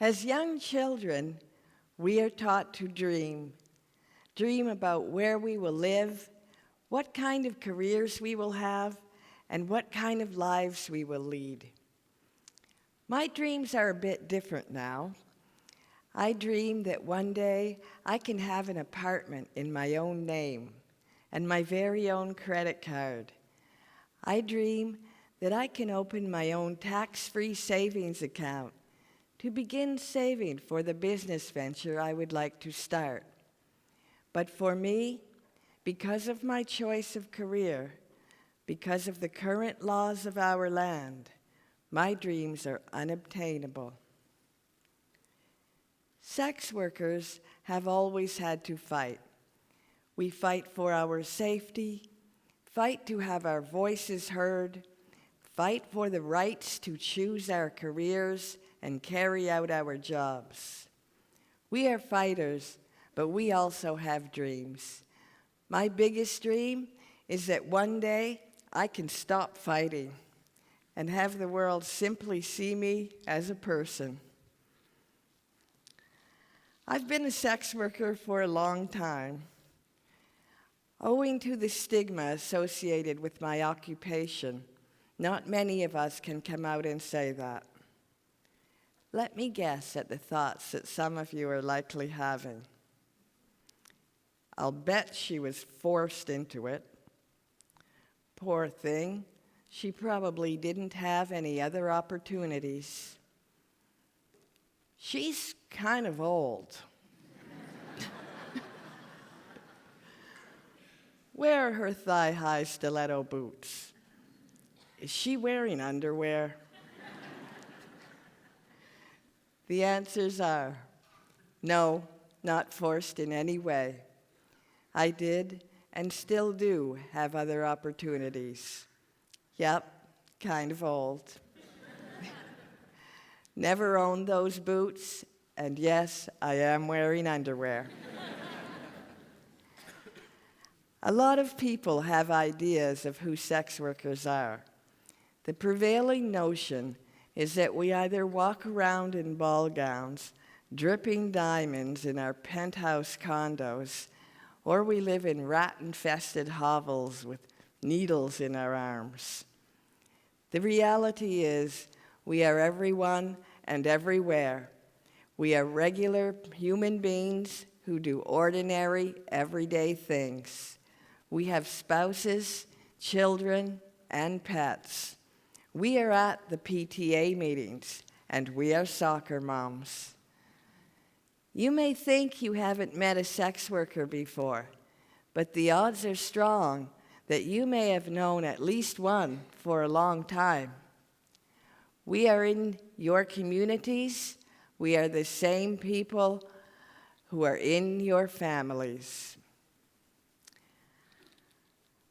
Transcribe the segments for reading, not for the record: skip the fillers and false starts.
As young children, we are taught to dream. Dream about where we will live, what kind of careers we will have, and what kind of lives we will lead. My dreams are a bit different now. I dream that one day I can have an apartment in my own name and my very own credit card. I dream that I can open my own tax-free savings account to begin saving for the business venture I would like to start. But for me, because of my choice of career, because of the current laws of our land, my dreams are unobtainable. Sex workers have always had to fight. We fight for our safety, fight to have our voices heard, fight for the rights to choose our careers and carry out our jobs. We are fighters, but we also have dreams. My biggest dream is that one day I can stop fighting and have the world simply see me as a person. I've been a sex worker for a long time. Owing to the stigma associated with my occupation, not many of us can come out and say that. Let me guess at the thoughts that some of you are likely having. I'll bet she was forced into it. Poor thing, she probably didn't have any other opportunities. She's kind of old. Where are her thigh-high stiletto boots? Is she wearing underwear? The answers are no, not forced in any way. I did and still do have other opportunities. Yep, kind of old. Never owned those boots, and yes, I am wearing underwear. A lot of people have ideas of who sex workers are. The prevailing notion is that we either walk around in ball gowns, dripping diamonds in our penthouse condos, or we live in rat-infested hovels with needles in our arms. The reality is we are everyone and everywhere. We are regular human beings who do ordinary, everyday things. We have spouses, children, and pets. We are at the PTA meetings, and we are soccer moms. You may think you haven't met a sex worker before, but the odds are strong that you may have known at least one for a long time. We are in your communities. We are the same people who are in your families.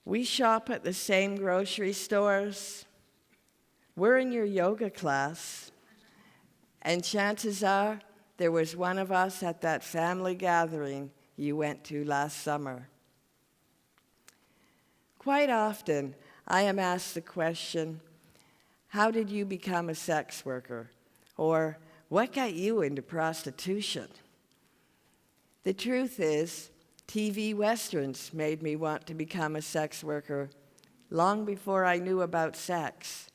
We shop at the same grocery stores. We're in your yoga class, and chances are there was one of us at that family gathering you went to last summer. Quite often, I am asked the question, how did you become a sex worker? Or, what got you into prostitution? The truth is, TV westerns made me want to become a sex worker long before I knew about sex.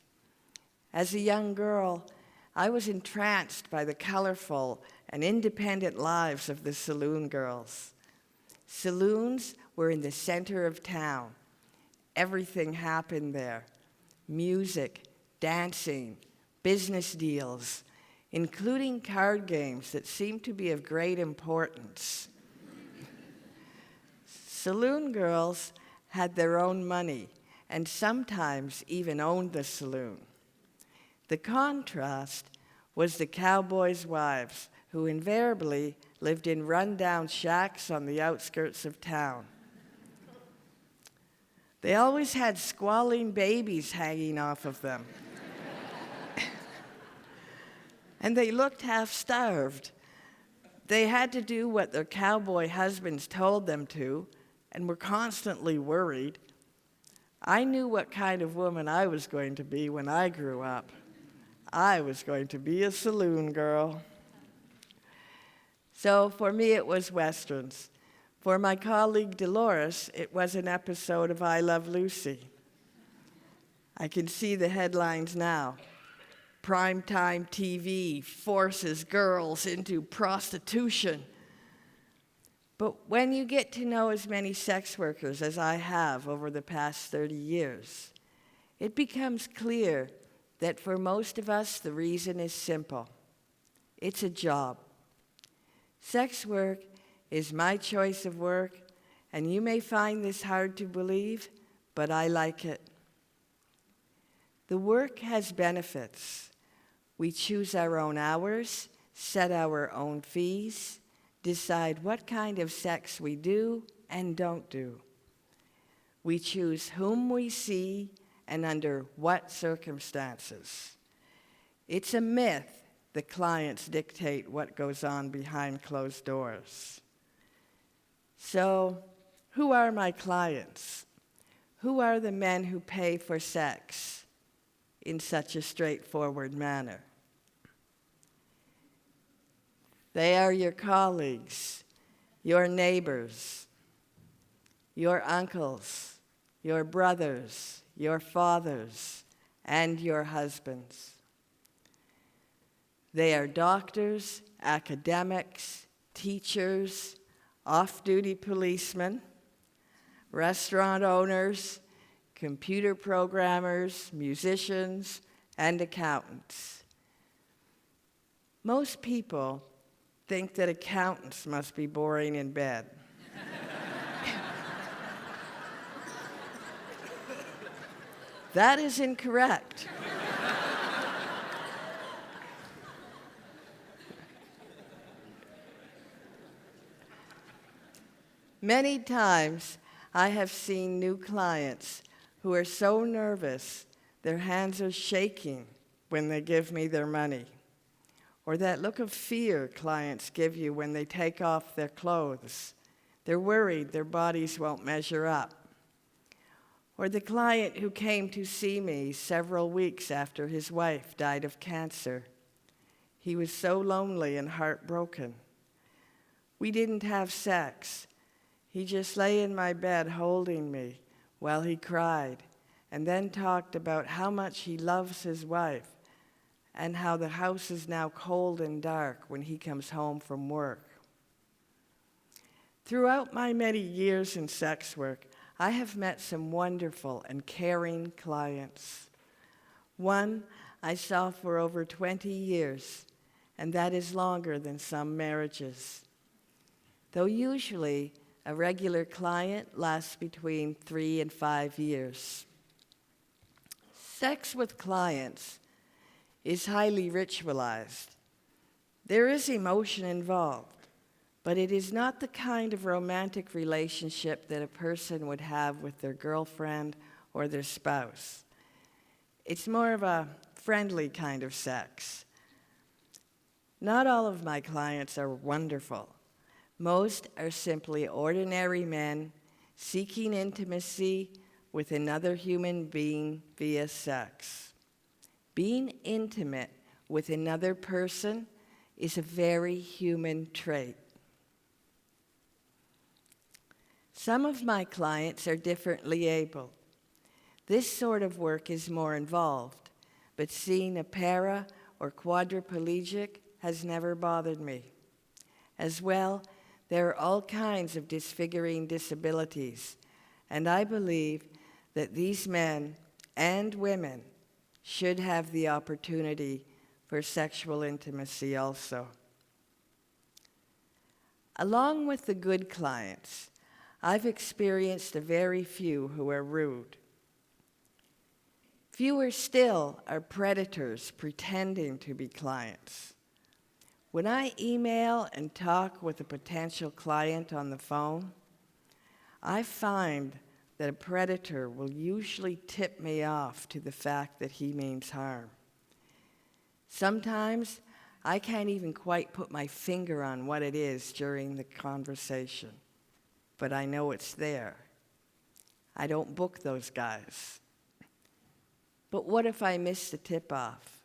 As a young girl, I was entranced by the colorful and independent lives of the saloon girls. Saloons were in the center of town. Everything happened there. Music, dancing, business deals, including card games that seemed to be of great importance. Saloon girls had their own money and sometimes even owned the saloon. The contrast was the cowboys' wives, who invariably lived in run-down shacks on the outskirts of town. They always had squalling babies hanging off of them. And they looked half-starved. They had to do what their cowboy husbands told them to, and were constantly worried. I knew what kind of woman I was going to be when I grew up. I was going to be a saloon girl. So for me, it was Westerns. For my colleague Dolores, it was an episode of I Love Lucy. I can see the headlines now. Primetime TV forces girls into prostitution. But when you get to know as many sex workers as I have over the past 30 years, it becomes clear that for most of us, the reason is simple. It's a job. Sex work is my choice of work, and you may find this hard to believe, but I like it. The work has benefits. We choose our own hours, set our own fees, decide what kind of sex we do and don't do. We choose whom we see and under what circumstances. It's a myth that clients dictate what goes on behind closed doors. So, who are my clients? Who are the men who pay for sex in such a straightforward manner? They are your colleagues, your neighbors, your uncles, your brothers, your fathers, and your husbands. They are doctors, academics, teachers, off-duty policemen, restaurant owners, computer programmers, musicians, and accountants. Most people think that accountants must be boring in bed. That is incorrect. Many times, I have seen new clients who are so nervous their hands are shaking when they give me their money, or that look of fear clients give you when they take off their clothes. They're worried their bodies won't measure up. Or the client who came to see me several weeks after his wife died of cancer. He was so lonely and heartbroken. We didn't have sex. He just lay in my bed holding me while he cried, and then talked about how much he loves his wife and how the house is now cold and dark when he comes home from work. Throughout my many years in sex work, I have met some wonderful and caring clients. One I saw for over 20 years, and that is longer than some marriages. Though usually a regular client lasts between 3 and 5 years. Sex with clients is highly ritualized. There is emotion involved, but it is not the kind of romantic relationship that a person would have with their girlfriend or their spouse. It's more of a friendly kind of sex. Not all of my clients are wonderful. Most are simply ordinary men seeking intimacy with another human being via sex. Being intimate with another person is a very human trait. Some of my clients are differently able. This sort of work is more involved, but seeing a para or quadriplegic has never bothered me. As well, there are all kinds of disfiguring disabilities, and I believe that these men and women should have the opportunity for sexual intimacy also. Along with the good clients, I've experienced a very few who are rude. Fewer still are predators pretending to be clients. When I email and talk with a potential client on the phone, I find that a predator will usually tip me off to the fact that he means harm. Sometimes I can't even quite put my finger on what it is during the conversation, but I know it's there. I don't book those guys. But what if I miss the tip-off?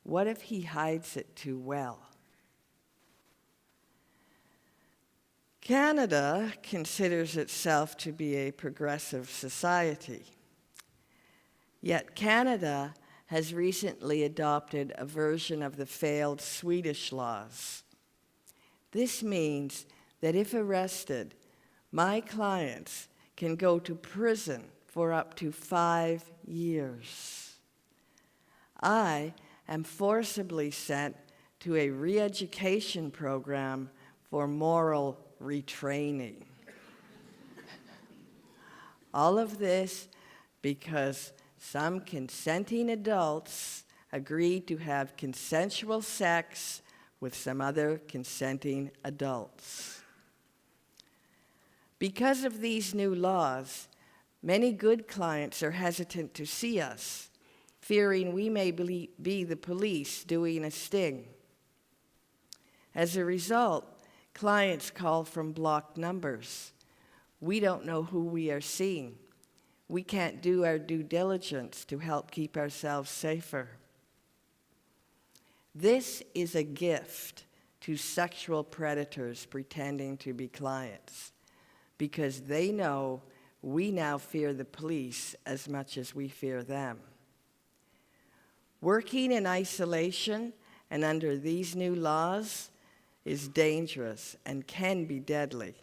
What if he hides it too well? Canada considers itself to be a progressive society. Yet Canada has recently adopted a version of the failed Swedish laws. This means that if arrested, my clients can go to prison for up to 5 years. I am forcibly sent to a re-education program for moral retraining. All of this because some consenting adults agreed to have consensual sex with some other consenting adults. Because of these new laws, many good clients are hesitant to see us, fearing we may be the police doing a sting. As a result, clients call from blocked numbers. We don't know who we are seeing. We can't do our due diligence to help keep ourselves safer. This is a gift to sexual predators pretending to be clients, because they know we now fear the police as much as we fear them. Working in isolation and under these new laws is dangerous and can be deadly.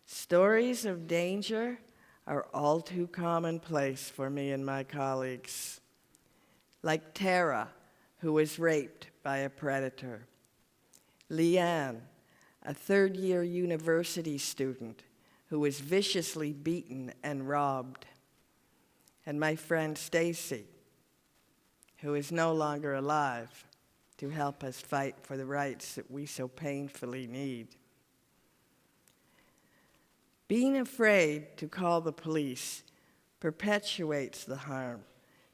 Stories of danger are all too commonplace for me and my colleagues. Like Tara, who was raped by a predator. Leanne, a third-year university student who was viciously beaten and robbed. And my friend Stacy, who is no longer alive to help us fight for the rights that we so painfully need. Being afraid to call the police perpetuates the harm,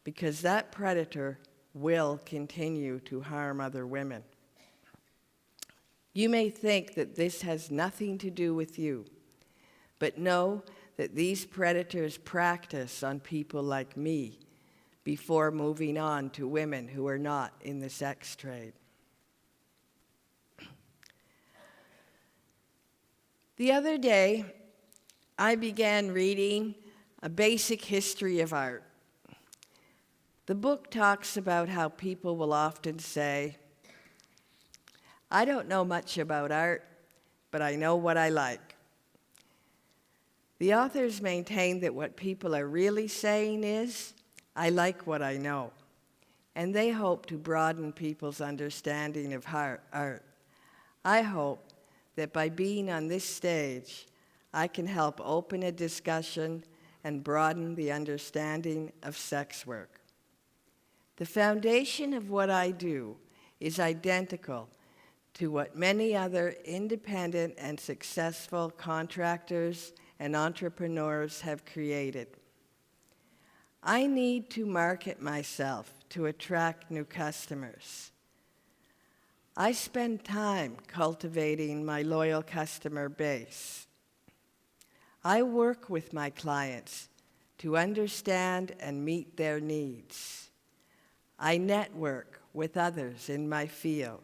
because that predator will continue to harm other women. You may think that this has nothing to do with you, but know that these predators practice on people like me before moving on to women who are not in the sex trade. The other day, I began reading A Basic History of Art. The book talks about how people will often say, I don't know much about art, but I know what I like. The authors maintain that what people are really saying is, I like what I know, and they hope to broaden people's understanding of art. I hope that by being on this stage, I can help open a discussion and broaden the understanding of sex work. The foundation of what I do is identical to what many other independent and successful contractors and entrepreneurs have created. I need to market myself to attract new customers. I spend time cultivating my loyal customer base. I work with my clients to understand and meet their needs. I network with others in my field.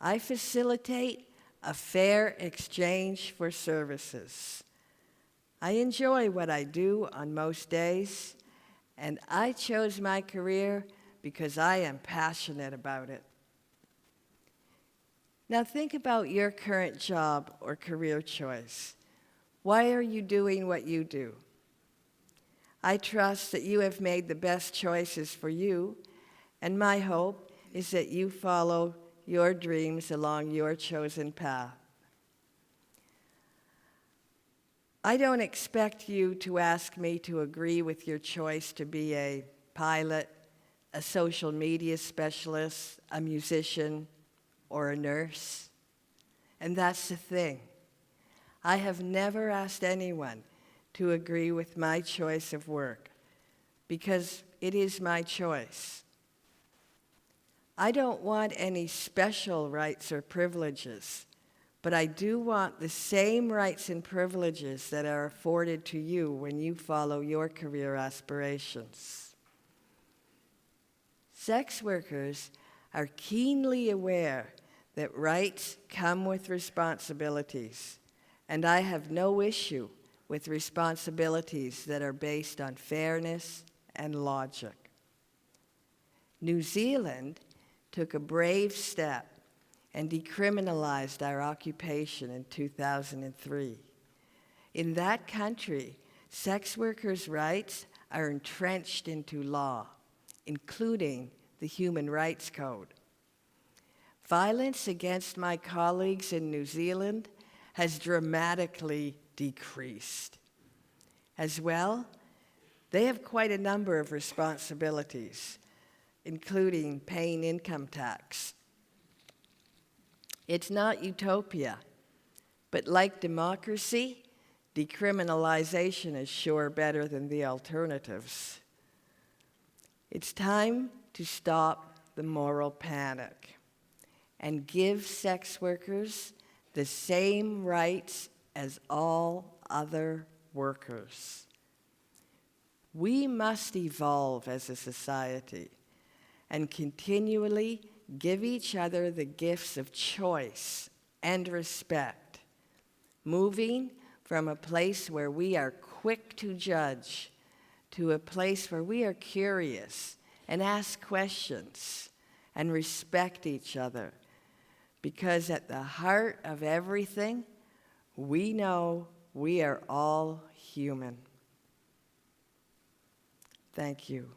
I facilitate a fair exchange for services. I enjoy what I do on most days, and I chose my career because I am passionate about it. Now think about your current job or career choice. Why are you doing what you do? I trust that you have made the best choices for you, and my hope is that you follow your dreams along your chosen path. I don't expect you to ask me to agree with your choice to be a pilot, a social media specialist, a musician, or a nurse. And that's the thing. I have never asked anyone to agree with my choice of work, because it is my choice. I don't want any special rights or privileges, but I do want the same rights and privileges that are afforded to you when you follow your career aspirations. Sex workers are keenly aware that rights come with responsibilities, and I have no issue with responsibilities that are based on fairness and logic. New Zealand took a brave step and decriminalized our occupation in 2003. In that country, sex workers' rights are entrenched into law, including the Human Rights Code. Violence against my colleagues in New Zealand has dramatically decreased. As well, they have quite a number of responsibilities, including paying income tax. It's not utopia, but like democracy, decriminalization is sure better than the alternatives. It's time to stop the moral panic and give sex workers the same rights as all other workers. We must evolve as a society and continually give each other the gifts of choice and respect, moving from a place where we are quick to judge to a place where we are curious and ask questions and respect each other. Because at the heart of everything, we know we are all human. Thank you.